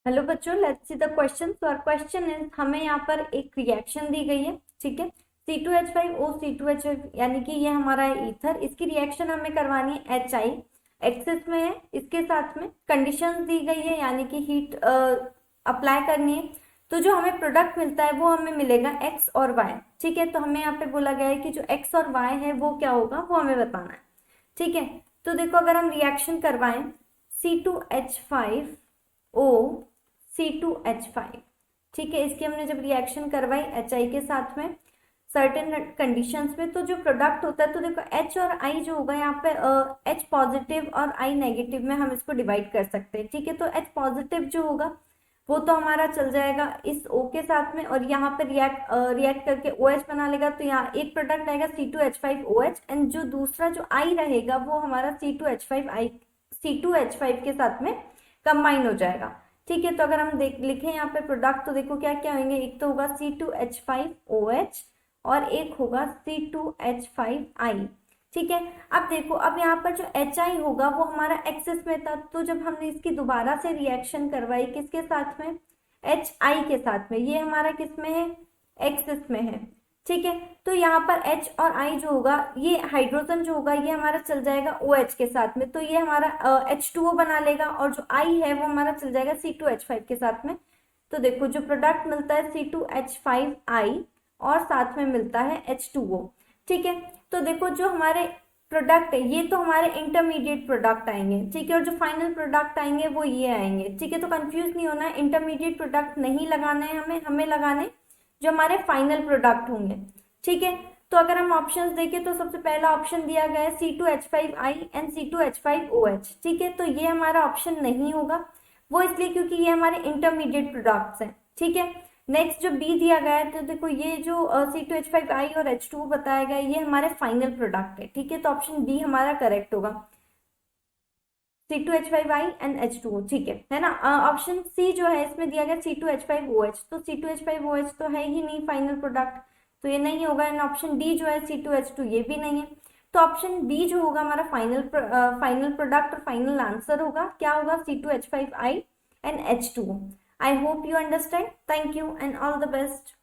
Hello बच्चों, let's see the question. तो our question is, हमें यहाँ पर एक रिएक्शन दी गई है, ठीक है। C2H5O C2H5 यानी कि ये हमारा है ईथर। इसकी रिएक्शन हमें करवानी है HI एक्सेस में है। इसके साथ में कंडीशंस दी गई है, यानी कि हीट अप्लाई करनी है। तो जो हमें प्रोडक्ट मिलता है वो हमें मिलेगा X और Y, ठीक है। तो हमें यहाँ पे बोला गया है कि जो X और Y है वो क्या होगा, वो हमें बताना है, ठीक है। तो देखो, अगर हम रिएक्शन करवाएं C2H5O C2H5, ठीक है। इसकी हमने जब रिएक्शन करवाई HI के साथ में सर्टेन कंडीशंस में, तो जो प्रोडक्ट होता है, तो देखो H और I जो होगा यहाँ पे H पॉजिटिव और I नेगेटिव में हम इसको डिवाइड कर सकते हैं, ठीक है। तो H पॉजिटिव जो होगा वो तो हमारा चल जाएगा इस O के साथ में, और यहाँ पे रिएक्ट करके OH बना लेगा। तो यहाँ एक प्रोडक्ट आएगा C2H5OH, एंड जो दूसरा जो I रहेगा वो हमारा C2H5 के साथ में कंबाइन हो जाएगा, ठीक है। तो अगर हम लिखें यहाँ पे प्रोडक्ट, तो देखो क्या क्या होंगे। एक तो होगा C2H5OH और एक होगा C2H5I, ठीक है। अब देखो, अब यहाँ पर जो HI होगा वो हमारा एक्सेस में था, तो जब हमने इसकी दोबारा से रिएक्शन करवाई किसके साथ में, HI के साथ में, ये हमारा किस में है, एक्सेस में है, ठीक है। तो यहाँ पर H और I जो होगा, ये हाइड्रोजन जो होगा ये हमारा चल जाएगा OH के साथ में, तो ये हमारा H2O बना लेगा, और जो I है वो हमारा चल जाएगा C2H5 के साथ में। तो देखो, जो प्रोडक्ट मिलता है C2H5I और साथ में मिलता है H2O, ठीक है। तो देखो, जो हमारे प्रोडक्ट है ये तो हमारे इंटरमीडिएट प्रोडक्ट आएंगे, ठीक है, और जो फाइनल प्रोडक्ट आएंगे वो ये आएंगे, ठीक है। तो कंफ्यूज नहीं होना है, इंटरमीडिएट प्रोडक्ट नहीं लगाना है हमें लगाने जो हमारे फाइनल प्रोडक्ट होंगे, ठीक है। तो अगर हम ऑप्शंस देखें, तो सबसे पहला ऑप्शन दिया गया है C2H5I एंड C2H5OH, ठीक है। तो ये हमारा ऑप्शन नहीं होगा, वो इसलिए क्योंकि ये हमारे इंटरमीडिएट प्रोडक्ट्स हैं, ठीक है। नेक्स्ट जो बी दिया गया है, तो देखो ये जो C2H5I और H2O बताया गया है ये हमारे फाइनल प्रोडक्ट है, ठीक है। तो ऑप्शन बी हमारा करेक्ट होगा, C2H5I एंड H2O, ठीक है ना। ऑप्शन सी जो है इसमें दिया गया C2H5OH, तो C2H5OH तो है ही नहीं फाइनल प्रोडक्ट, तो ये नहीं होगा। एंड ऑप्शन डी जो है C2H2 ये भी नहीं है। तो ऑप्शन बी जो होगा हमारा फाइनल प्रोडक्ट और फाइनल आंसर होगा, क्या होगा, C2H5I and H2O। I hope you understand. Thank you and all the best.